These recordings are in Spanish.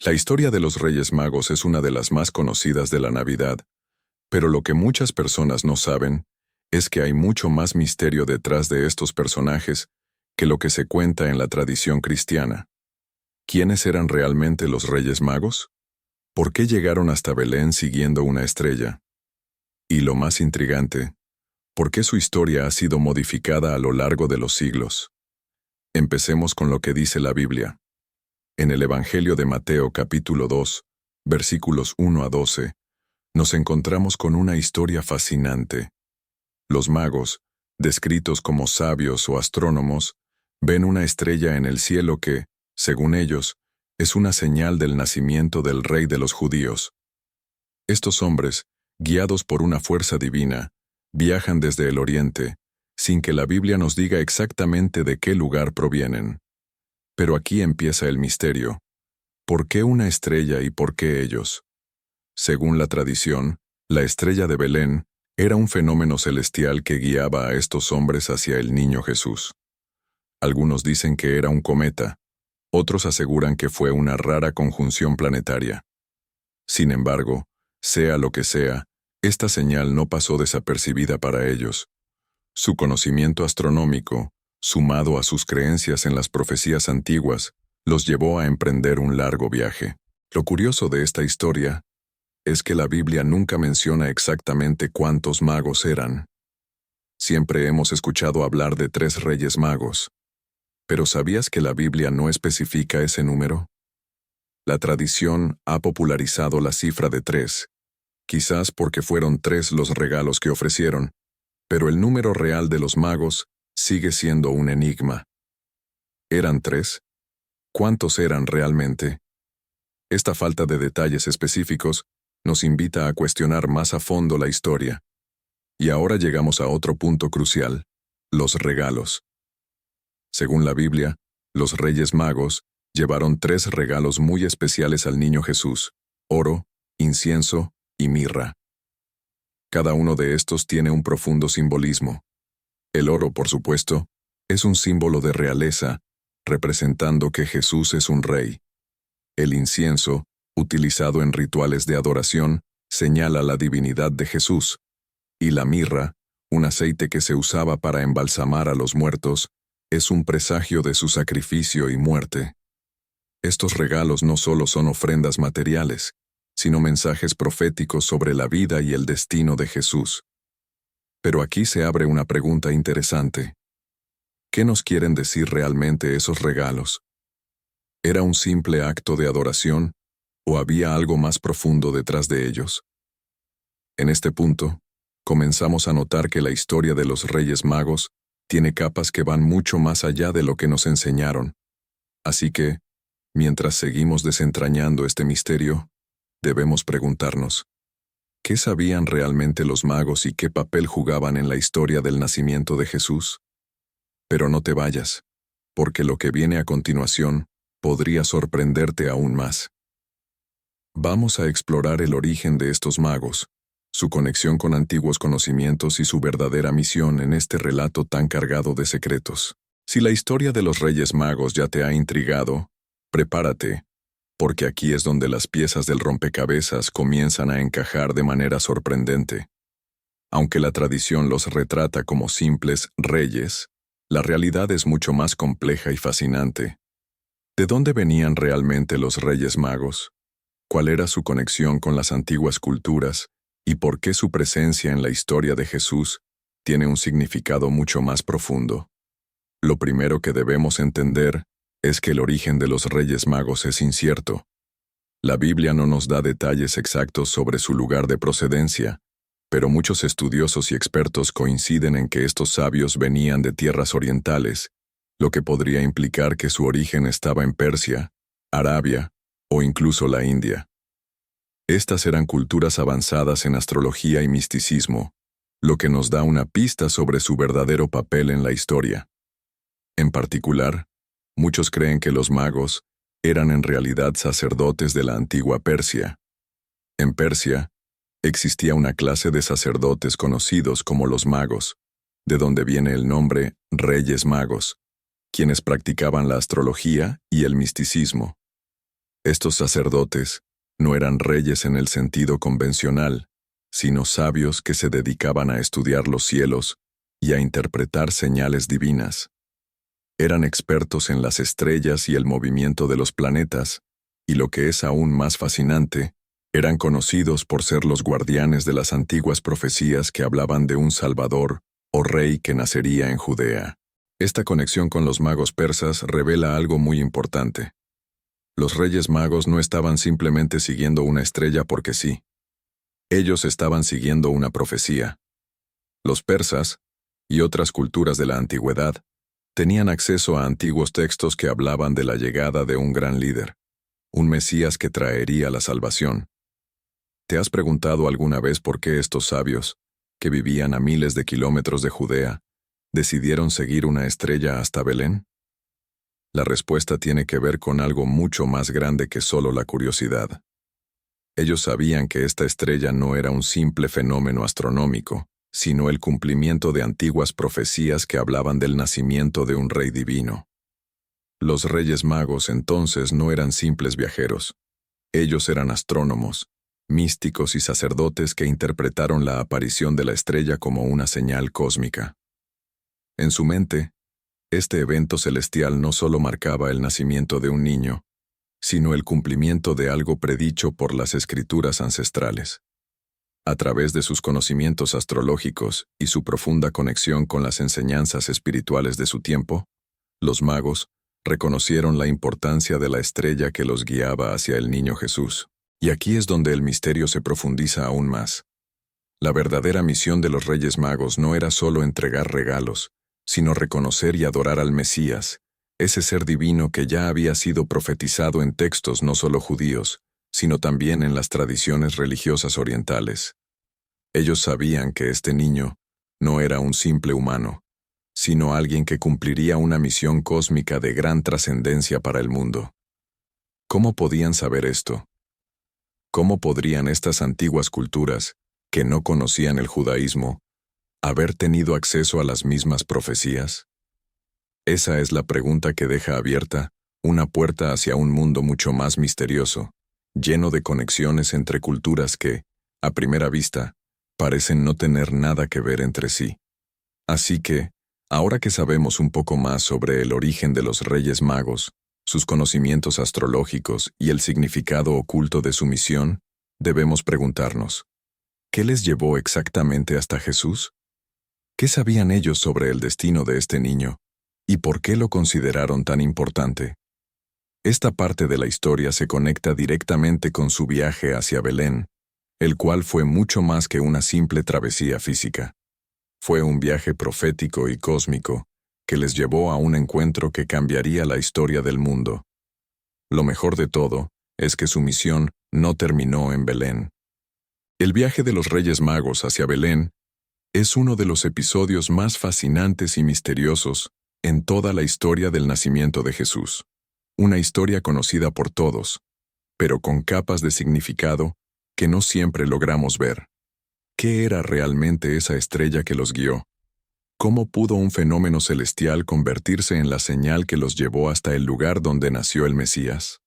La historia de los Reyes Magos es una de las más conocidas de la Navidad, pero lo que muchas personas no saben es que hay mucho más misterio detrás de estos personajes que lo que se cuenta en la tradición cristiana. ¿Quiénes eran realmente los Reyes Magos? ¿Por qué llegaron hasta Belén siguiendo una estrella? Y lo más intrigante, ¿por qué su historia ha sido modificada a lo largo de los siglos? Empecemos con lo que dice la Biblia. En el Evangelio de Mateo capítulo 2, versículos 1 a 12, nos encontramos con una historia fascinante. Los magos, descritos como sabios o astrónomos, ven una estrella en el cielo que, según ellos, es una señal del nacimiento del Rey de los judíos. Estos hombres, guiados por una fuerza divina, viajan desde el oriente, sin que la Biblia nos diga exactamente de qué lugar provienen. Pero aquí empieza el misterio. ¿Por qué una estrella y por qué ellos? Según la tradición, la estrella de Belén era un fenómeno celestial que guiaba a estos hombres hacia el niño Jesús. Algunos dicen que era un cometa, otros aseguran que fue una rara conjunción planetaria. Sin embargo, sea lo que sea, esta señal no pasó desapercibida para ellos. Su conocimiento astronómico, sumado a sus creencias en las profecías antiguas, los llevó a emprender un largo viaje. Lo curioso de esta historia es que la Biblia nunca menciona exactamente cuántos magos eran. Siempre hemos escuchado hablar de 3 reyes magos. ¿Pero sabías que la Biblia no especifica ese número? La tradición ha popularizado la cifra de 3, quizás porque fueron 3 los regalos que ofrecieron, pero el número real de los magos sigue siendo un enigma. ¿Eran 3? ¿Cuántos eran realmente? Esta falta de detalles específicos nos invita a cuestionar más a fondo la historia. Y ahora llegamos a otro punto crucial: los regalos. Según la Biblia, los Reyes Magos llevaron 3 regalos muy especiales al niño Jesús: oro, incienso y mirra. Cada uno de estos tiene un profundo simbolismo. El oro, por supuesto, es un símbolo de realeza, representando que Jesús es un rey. El incienso, utilizado en rituales de adoración, señala la divinidad de Jesús. Y la mirra, un aceite que se usaba para embalsamar a los muertos, es un presagio de su sacrificio y muerte. Estos regalos no solo son ofrendas materiales, sino mensajes proféticos sobre la vida y el destino de Jesús. Pero aquí se abre una pregunta interesante. ¿Qué nos quieren decir realmente esos regalos? ¿Era un simple acto de adoración o había algo más profundo detrás de ellos? En este punto, comenzamos a notar que la historia de los Reyes Magos tiene capas que van mucho más allá de lo que nos enseñaron. Así que, mientras seguimos desentrañando este misterio, debemos preguntarnos: ¿qué sabían realmente los magos y qué papel jugaban en la historia del nacimiento de Jesús? Pero no te vayas, porque lo que viene a continuación podría sorprenderte aún más. Vamos a explorar el origen de estos magos, su conexión con antiguos conocimientos y su verdadera misión en este relato tan cargado de secretos. Si la historia de los Reyes Magos ya te ha intrigado, prepárate, porque aquí es donde las piezas del rompecabezas comienzan a encajar de manera sorprendente. Aunque la tradición los retrata como simples reyes, la realidad es mucho más compleja y fascinante. ¿De dónde venían realmente los Reyes Magos? ¿Cuál era su conexión con las antiguas culturas? ¿Y por qué su presencia en la historia de Jesús tiene un significado mucho más profundo? Lo primero que debemos entender es que el origen de los Reyes Magos es incierto. La Biblia no nos da detalles exactos sobre su lugar de procedencia, pero muchos estudiosos y expertos coinciden en que estos sabios venían de tierras orientales, lo que podría implicar que su origen estaba en Persia, Arabia o incluso la India. Estas eran culturas avanzadas en astrología y misticismo, lo que nos da una pista sobre su verdadero papel en la historia. En particular, muchos creen que los magos eran en realidad sacerdotes de la antigua Persia. En Persia, existía una clase de sacerdotes conocidos como los magos, de donde viene el nombre Reyes Magos, quienes practicaban la astrología y el misticismo. Estos sacerdotes no eran reyes en el sentido convencional, sino sabios que se dedicaban a estudiar los cielos y a interpretar señales divinas. Eran expertos en las estrellas y el movimiento de los planetas, y lo que es aún más fascinante, eran conocidos por ser los guardianes de las antiguas profecías que hablaban de un Salvador o rey que nacería en Judea. Esta conexión con los magos persas revela algo muy importante. Los reyes magos no estaban simplemente siguiendo una estrella porque sí. Ellos estaban siguiendo una profecía. Los persas, y otras culturas de la antigüedad, tenían acceso a antiguos textos que hablaban de la llegada de un gran líder, un Mesías que traería la salvación. ¿Te has preguntado alguna vez por qué estos sabios, que vivían a miles de kilómetros de Judea, decidieron seguir una estrella hasta Belén? La respuesta tiene que ver con algo mucho más grande que solo la curiosidad. Ellos sabían que esta estrella no era un simple fenómeno astronómico, sino el cumplimiento de antiguas profecías que hablaban del nacimiento de un rey divino. Los reyes magos entonces no eran simples viajeros. Ellos eran astrónomos, místicos y sacerdotes que interpretaron la aparición de la estrella como una señal cósmica. En su mente, este evento celestial no solo marcaba el nacimiento de un niño, sino el cumplimiento de algo predicho por las escrituras ancestrales. A través de sus conocimientos astrológicos y su profunda conexión con las enseñanzas espirituales de su tiempo, los magos reconocieron la importancia de la estrella que los guiaba hacia el niño Jesús. Y aquí es donde el misterio se profundiza aún más. La verdadera misión de los Reyes Magos no era solo entregar regalos, sino reconocer y adorar al Mesías, ese ser divino que ya había sido profetizado en textos no solo judíos, sino también en las tradiciones religiosas orientales. Ellos sabían que este niño no era un simple humano, sino alguien que cumpliría una misión cósmica de gran trascendencia para el mundo. ¿Cómo podían saber esto? ¿Cómo podrían estas antiguas culturas, que no conocían el judaísmo, haber tenido acceso a las mismas profecías? Esa es la pregunta que deja abierta una puerta hacia un mundo mucho más misterioso, lleno de conexiones entre culturas que, a primera vista, parecen no tener nada que ver entre sí. Así que, ahora que sabemos un poco más sobre el origen de los Reyes Magos, sus conocimientos astrológicos y el significado oculto de su misión, debemos preguntarnos, ¿qué les llevó exactamente hasta Jesús? ¿Qué sabían ellos sobre el destino de este niño? ¿Y por qué lo consideraron tan importante? Esta parte de la historia se conecta directamente con su viaje hacia Belén, el cual fue mucho más que una simple travesía física. Fue un viaje profético y cósmico, que les llevó a un encuentro que cambiaría la historia del mundo. Lo mejor de todo es que su misión no terminó en Belén. El viaje de los Reyes Magos hacia Belén es uno de los episodios más fascinantes y misteriosos en toda la historia del nacimiento de Jesús. Una historia conocida por todos, pero con capas de significado que no siempre logramos ver. ¿Qué era realmente esa estrella que los guió? ¿Cómo pudo un fenómeno celestial convertirse en la señal que los llevó hasta el lugar donde nació el Mesías?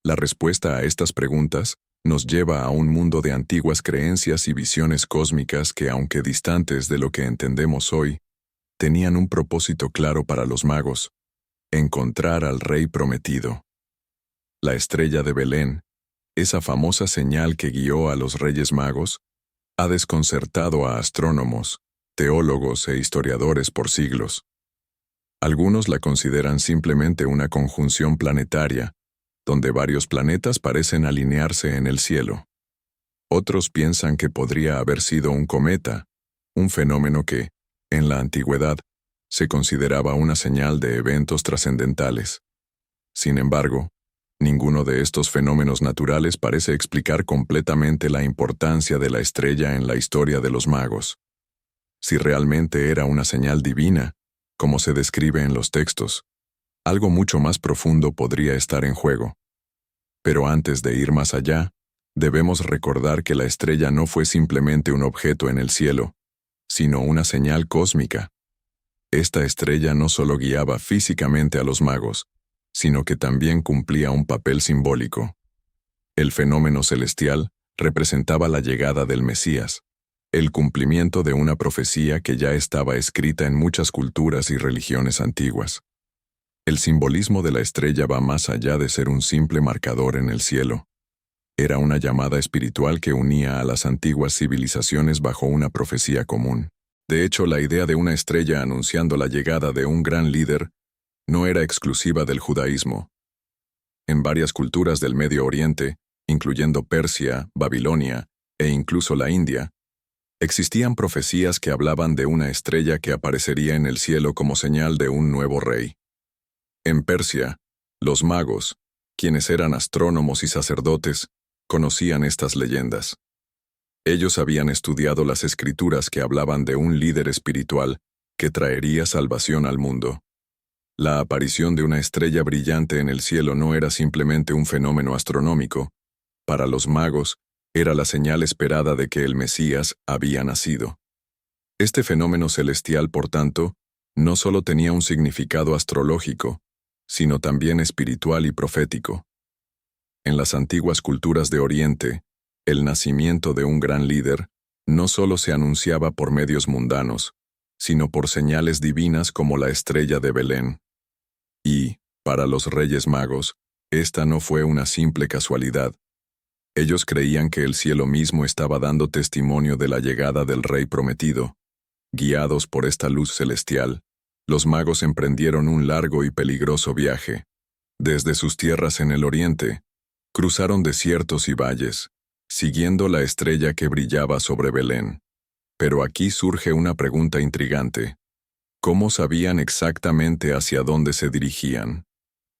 La respuesta a estas preguntas nos lleva a un mundo de antiguas creencias y visiones cósmicas que, aunque distantes de lo que entendemos hoy, tenían un propósito claro para los magos: encontrar al Rey prometido. La estrella de Belén, esa famosa señal que guió a los Reyes Magos, ha desconcertado a astrónomos, teólogos e historiadores por siglos. Algunos la consideran simplemente una conjunción planetaria, donde varios planetas parecen alinearse en el cielo. Otros piensan que podría haber sido un cometa, un fenómeno que, en la antigüedad, se consideraba una señal de eventos trascendentales. Sin embargo, ninguno de estos fenómenos naturales parece explicar completamente la importancia de la estrella en la historia de los magos. Si realmente era una señal divina, como se describe en los textos, algo mucho más profundo podría estar en juego. Pero antes de ir más allá, debemos recordar que la estrella no fue simplemente un objeto en el cielo, sino una señal cósmica. Esta estrella no solo guiaba físicamente a los magos, sino que también cumplía un papel simbólico. El fenómeno celestial representaba la llegada del Mesías, el cumplimiento de una profecía que ya estaba escrita en muchas culturas y religiones antiguas. El simbolismo de la estrella va más allá de ser un simple marcador en el cielo. Era una llamada espiritual que unía a las antiguas civilizaciones bajo una profecía común. De hecho, la idea de una estrella anunciando la llegada de un gran líder no era exclusiva del judaísmo. En varias culturas del Medio Oriente, incluyendo Persia, Babilonia e incluso la India, existían profecías que hablaban de una estrella que aparecería en el cielo como señal de un nuevo rey. En Persia, los magos, quienes eran astrónomos y sacerdotes, conocían estas leyendas. Ellos habían estudiado las escrituras que hablaban de un líder espiritual que traería salvación al mundo. La aparición de una estrella brillante en el cielo no era simplemente un fenómeno astronómico. Para los magos, era la señal esperada de que el Mesías había nacido. Este fenómeno celestial, por tanto, no solo tenía un significado astrológico, sino también espiritual y profético. En las antiguas culturas de Oriente, el nacimiento de un gran líder no solo se anunciaba por medios mundanos, sino por señales divinas como la estrella de Belén. Y, para los Reyes Magos, esta no fue una simple casualidad. Ellos creían que el cielo mismo estaba dando testimonio de la llegada del Rey prometido. Guiados por esta luz celestial, los magos emprendieron un largo y peligroso viaje. Desde sus tierras en el oriente, cruzaron desiertos y valles, siguiendo la estrella que brillaba sobre Belén. Pero aquí surge una pregunta intrigante. ¿Cómo sabían exactamente hacia dónde se dirigían?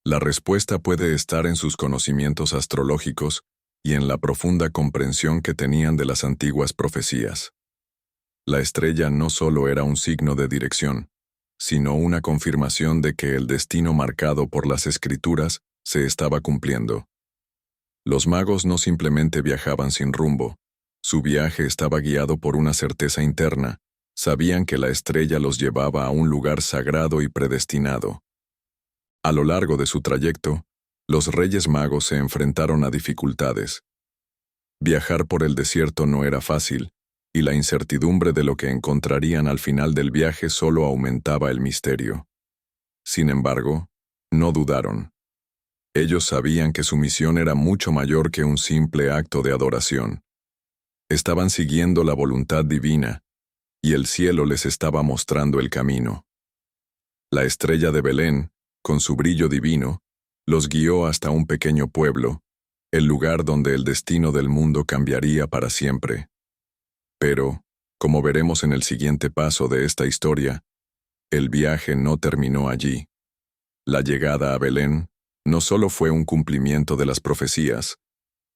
La respuesta puede estar en sus conocimientos astrológicos y en la profunda comprensión que tenían de las antiguas profecías. La estrella no solo era un signo de dirección, sino una confirmación de que el destino marcado por las escrituras se estaba cumpliendo. Los magos no simplemente viajaban sin rumbo, su viaje estaba guiado por una certeza interna, sabían que la estrella los llevaba a un lugar sagrado y predestinado. A lo largo de su trayecto, los Reyes Magos se enfrentaron a dificultades. Viajar por el desierto no era fácil, y la incertidumbre de lo que encontrarían al final del viaje solo aumentaba el misterio. Sin embargo, no dudaron. Ellos sabían que su misión era mucho mayor que un simple acto de adoración. Estaban siguiendo la voluntad divina, y el cielo les estaba mostrando el camino. La estrella de Belén, con su brillo divino, los guió hasta un pequeño pueblo, el lugar donde el destino del mundo cambiaría para siempre. Pero, como veremos en el siguiente paso de esta historia, el viaje no terminó allí. La llegada a Belén no solo fue un cumplimiento de las profecías,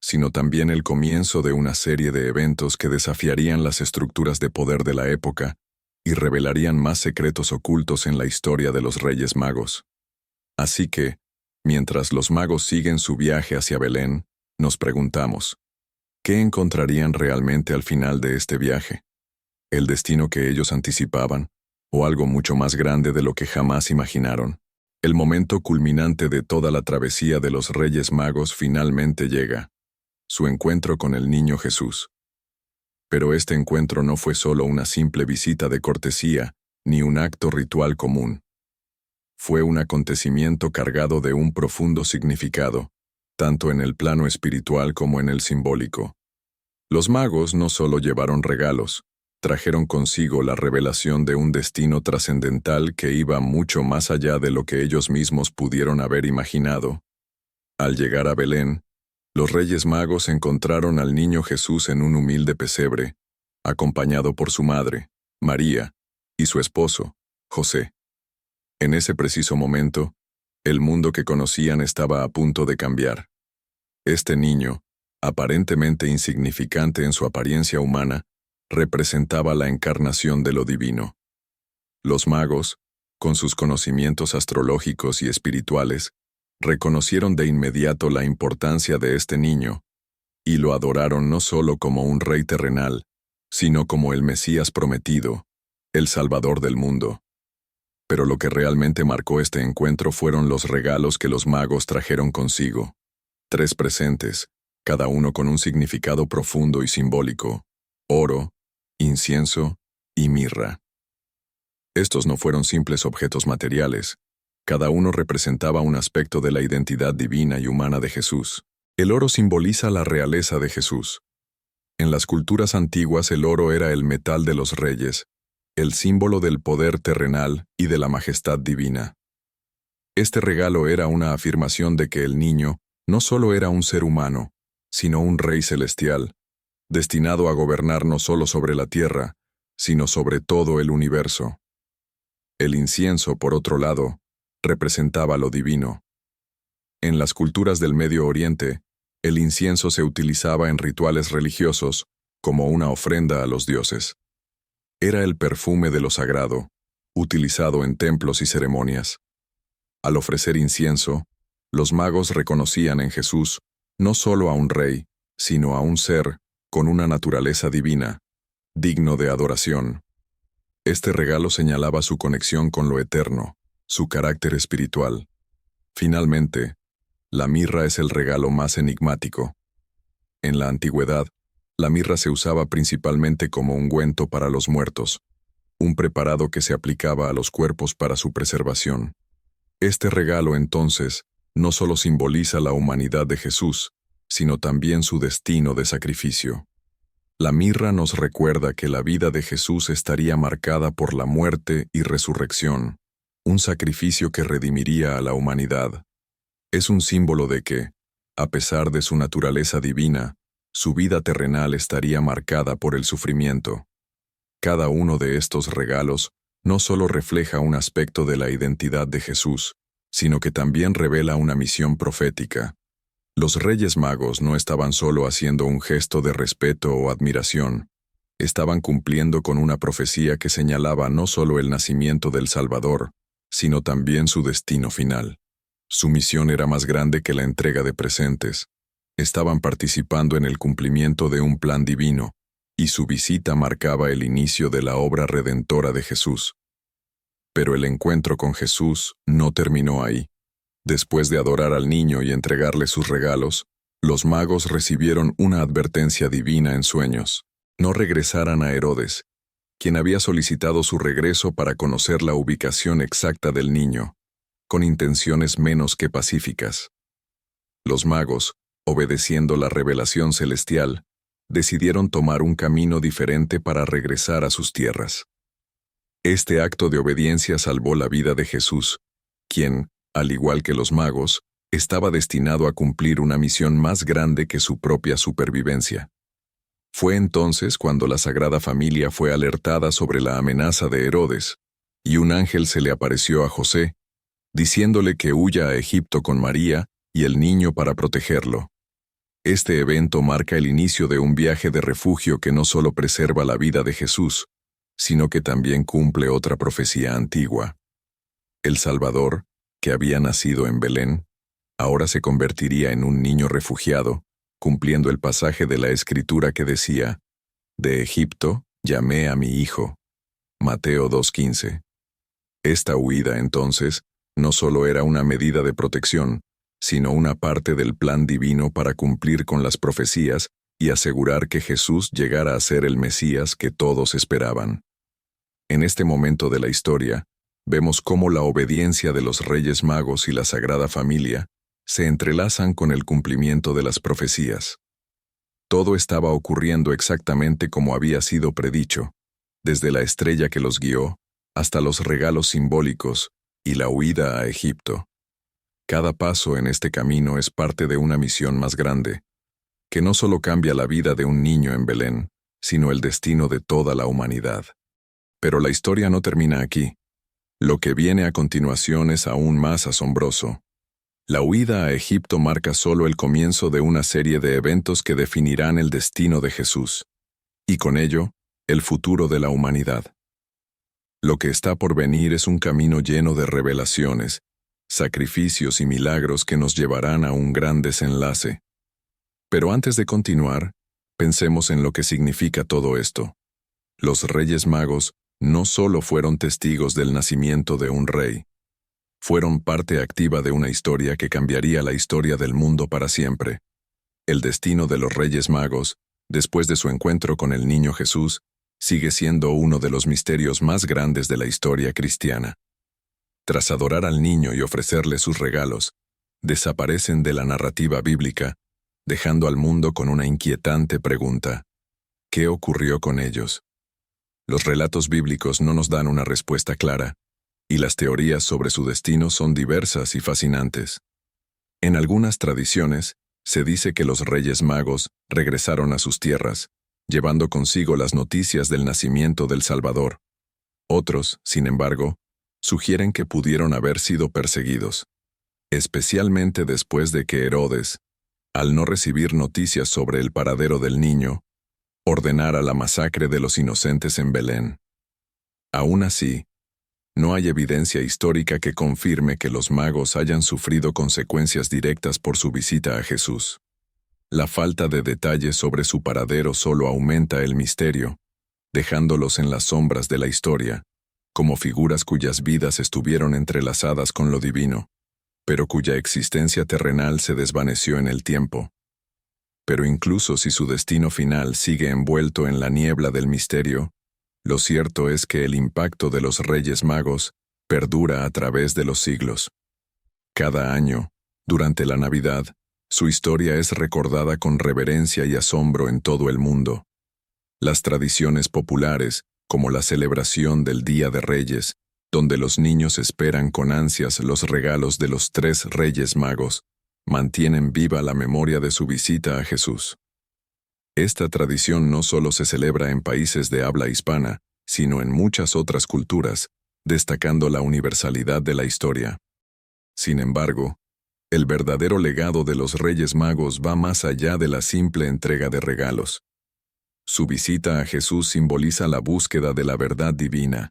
sino también el comienzo de una serie de eventos que desafiarían las estructuras de poder de la época y revelarían más secretos ocultos en la historia de los Reyes Magos. Así que, mientras los magos siguen su viaje hacia Belén, nos preguntamos, ¿qué encontrarían realmente al final de este viaje? ¿El destino que ellos anticipaban, o algo mucho más grande de lo que jamás imaginaron? El momento culminante de toda la travesía de los Reyes Magos finalmente llega: su encuentro con el niño Jesús. Pero este encuentro no fue solo una simple visita de cortesía, ni un acto ritual común. Fue un acontecimiento cargado de un profundo significado, tanto en el plano espiritual como en el simbólico. Los magos no solo llevaron regalos, trajeron consigo la revelación de un destino trascendental que iba mucho más allá de lo que ellos mismos pudieron haber imaginado. Al llegar a Belén, los Reyes Magos encontraron al niño Jesús en un humilde pesebre, acompañado por su madre, María, y su esposo, José. En ese preciso momento, el mundo que conocían estaba a punto de cambiar. Este niño, aparentemente insignificante en su apariencia humana, representaba la encarnación de lo divino. Los magos, con sus conocimientos astrológicos y espirituales, reconocieron de inmediato la importancia de este niño, y lo adoraron no solo como un rey terrenal, sino como el Mesías prometido, el Salvador del mundo. Pero lo que realmente marcó este encuentro fueron los regalos que los magos trajeron consigo. 3 presentes, cada uno con un significado profundo y simbólico: oro, incienso y mirra. Estos no fueron simples objetos materiales. Cada uno representaba un aspecto de la identidad divina y humana de Jesús. El oro simboliza la realeza de Jesús. En las culturas antiguas el oro era el metal de los reyes, el símbolo del poder terrenal y de la majestad divina. Este regalo era una afirmación de que el niño no solo era un ser humano, sino un rey celestial, destinado a gobernar no solo sobre la tierra, sino sobre todo el universo. El incienso, por otro lado, representaba lo divino. En las culturas del Medio Oriente, el incienso se utilizaba en rituales religiosos como una ofrenda a los dioses. Era el perfume de lo sagrado, utilizado en templos y ceremonias. Al ofrecer incienso, los magos reconocían en Jesús no solo a un rey, sino a un ser con una naturaleza divina, digno de adoración. Este regalo señalaba su conexión con lo eterno, su carácter espiritual. Finalmente, la mirra es el regalo más enigmático. En la antigüedad, la mirra se usaba principalmente como ungüento para los muertos, un preparado que se aplicaba a los cuerpos para su preservación. Este regalo, entonces, no solo simboliza la humanidad de Jesús, sino también su destino de sacrificio. La mirra nos recuerda que la vida de Jesús estaría marcada por la muerte y resurrección, un sacrificio que redimiría a la humanidad. Es un símbolo de que, a pesar de su naturaleza divina, su vida terrenal estaría marcada por el sufrimiento. Cada uno de estos regalos no solo refleja un aspecto de la identidad de Jesús, sino que también revela una misión profética. Los Reyes Magos no estaban solo haciendo un gesto de respeto o admiración, estaban cumpliendo con una profecía que señalaba no solo el nacimiento del Salvador, sino también su destino final. Su misión era más grande que la entrega de presentes. Estaban participando en el cumplimiento de un plan divino, y su visita marcaba el inicio de la obra redentora de Jesús. Pero el encuentro con Jesús no terminó ahí. Después de adorar al niño y entregarle sus regalos, los magos recibieron una advertencia divina en sueños: no regresaran a Herodes, quien había solicitado su regreso para conocer la ubicación exacta del niño, con intenciones menos que pacíficas. Los magos, obedeciendo la revelación celestial, decidieron tomar un camino diferente para regresar a sus tierras. Este acto de obediencia salvó la vida de Jesús, quien, al igual que los magos, estaba destinado a cumplir una misión más grande que su propia supervivencia. Fue entonces cuando la Sagrada Familia fue alertada sobre la amenaza de Herodes, y un ángel se le apareció a José, diciéndole que huya a Egipto con María y el niño para protegerlo. Este evento marca el inicio de un viaje de refugio que no solo preserva la vida de Jesús, sino que también cumple otra profecía antigua. El Salvador, que había nacido en Belén, ahora se convertiría en un niño refugiado, cumpliendo el pasaje de la Escritura que decía: «De Egipto llamé a mi hijo». Mateo 2:15. Esta huida, entonces, no solo era una medida de protección, sino una parte del plan divino para cumplir con las profecías y asegurar que Jesús llegara a ser el Mesías que todos esperaban. En este momento de la historia, vemos cómo la obediencia de los Reyes Magos y la Sagrada Familia se entrelazan con el cumplimiento de las profecías. Todo estaba ocurriendo exactamente como había sido predicho, desde la estrella que los guió, hasta los regalos simbólicos y la huida a Egipto. Cada paso en este camino es parte de una misión más grande, que no solo cambia la vida de un niño en Belén, sino el destino de toda la humanidad. Pero la historia no termina aquí. Lo que viene a continuación es aún más asombroso. La huida a Egipto marca solo el comienzo de una serie de eventos que definirán el destino de Jesús, y con ello, el futuro de la humanidad. Lo que está por venir es un camino lleno de revelaciones, sacrificios y milagros que nos llevarán a un gran desenlace. Pero antes de continuar, pensemos en lo que significa todo esto. Los Reyes Magos no solo fueron testigos del nacimiento de un rey, fueron parte activa de una historia que cambiaría la historia del mundo para siempre. El destino de los Reyes Magos, después de su encuentro con el niño Jesús, sigue siendo uno de los misterios más grandes de la historia cristiana. Tras adorar al niño y ofrecerle sus regalos, desaparecen de la narrativa bíblica, dejando al mundo con una inquietante pregunta: ¿qué ocurrió con ellos? Los relatos bíblicos no nos dan una respuesta clara, y las teorías sobre su destino son diversas y fascinantes. En algunas tradiciones, se dice que los Reyes Magos regresaron a sus tierras, llevando consigo las noticias del nacimiento del Salvador. Otros, sin embargo, sugieren que pudieron haber sido perseguidos, especialmente después de que Herodes, al no recibir noticias sobre el paradero del niño, ordenara la masacre de los inocentes en Belén. Aún así, no hay evidencia histórica que confirme que los magos hayan sufrido consecuencias directas por su visita a Jesús. La falta de detalles sobre su paradero solo aumenta el misterio, dejándolos en las sombras de la historia, como figuras cuyas vidas estuvieron entrelazadas con lo divino, pero cuya existencia terrenal se desvaneció en el tiempo. Pero incluso si su destino final sigue envuelto en la niebla del misterio, lo cierto es que el impacto de los Reyes Magos perdura a través de los siglos. Cada año, durante la Navidad, su historia es recordada con reverencia y asombro en todo el mundo. Las tradiciones populares, como la celebración del Día de Reyes, donde los niños esperan con ansias los regalos de los 3 Reyes Magos, mantienen viva la memoria de su visita a Jesús. Esta tradición no solo se celebra en países de habla hispana, sino en muchas otras culturas, destacando la universalidad de la historia. Sin embargo, el verdadero legado de los Reyes Magos va más allá de la simple entrega de regalos. Su visita a Jesús simboliza la búsqueda de la verdad divina,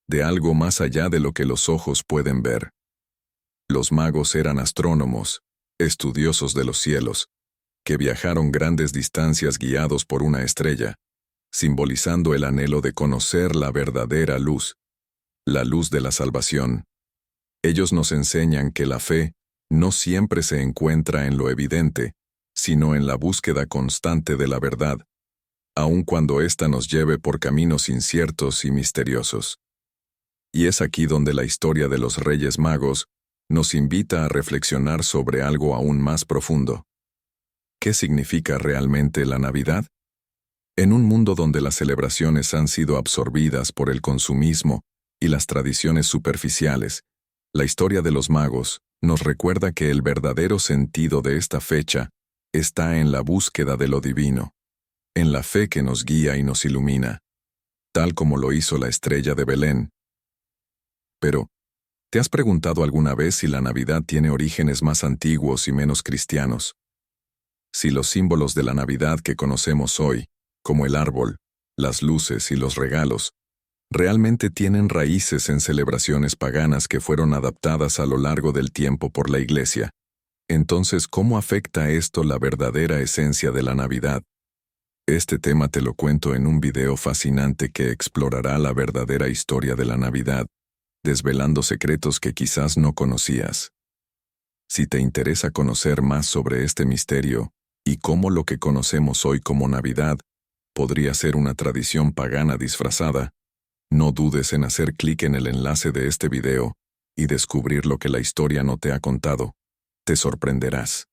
de algo más allá de lo que los ojos pueden ver. Los magos eran astrónomos, estudiosos de los cielos, que viajaron grandes distancias guiados por una estrella, simbolizando el anhelo de conocer la verdadera luz, la luz de la salvación. Ellos nos enseñan que la fe no siempre se encuentra en lo evidente, sino en la búsqueda constante de la verdad, aun cuando ésta nos lleve por caminos inciertos y misteriosos. Y es aquí donde la historia de los Reyes Magos nos invita a reflexionar sobre algo aún más profundo. ¿Qué significa realmente la Navidad? En un mundo donde las celebraciones han sido absorbidas por el consumismo y las tradiciones superficiales, la historia de los magos nos recuerda que el verdadero sentido de esta fecha está en la búsqueda de lo divino, en la fe que nos guía y nos ilumina, tal como lo hizo la estrella de Belén. Pero, ¿te has preguntado alguna vez si la Navidad tiene orígenes más antiguos y menos cristianos? Si los símbolos de la Navidad que conocemos hoy, como el árbol, las luces y los regalos, realmente tienen raíces en celebraciones paganas que fueron adaptadas a lo largo del tiempo por la Iglesia, entonces, ¿cómo afecta esto la verdadera esencia de la Navidad? Este tema te lo cuento en un video fascinante que explorará la verdadera historia de la Navidad, desvelando secretos que quizás no conocías. Si te interesa conocer más sobre este misterio y cómo lo que conocemos hoy como Navidad podría ser una tradición pagana disfrazada, no dudes en hacer clic en el enlace de este video y descubrir lo que la historia no te ha contado. Te sorprenderás.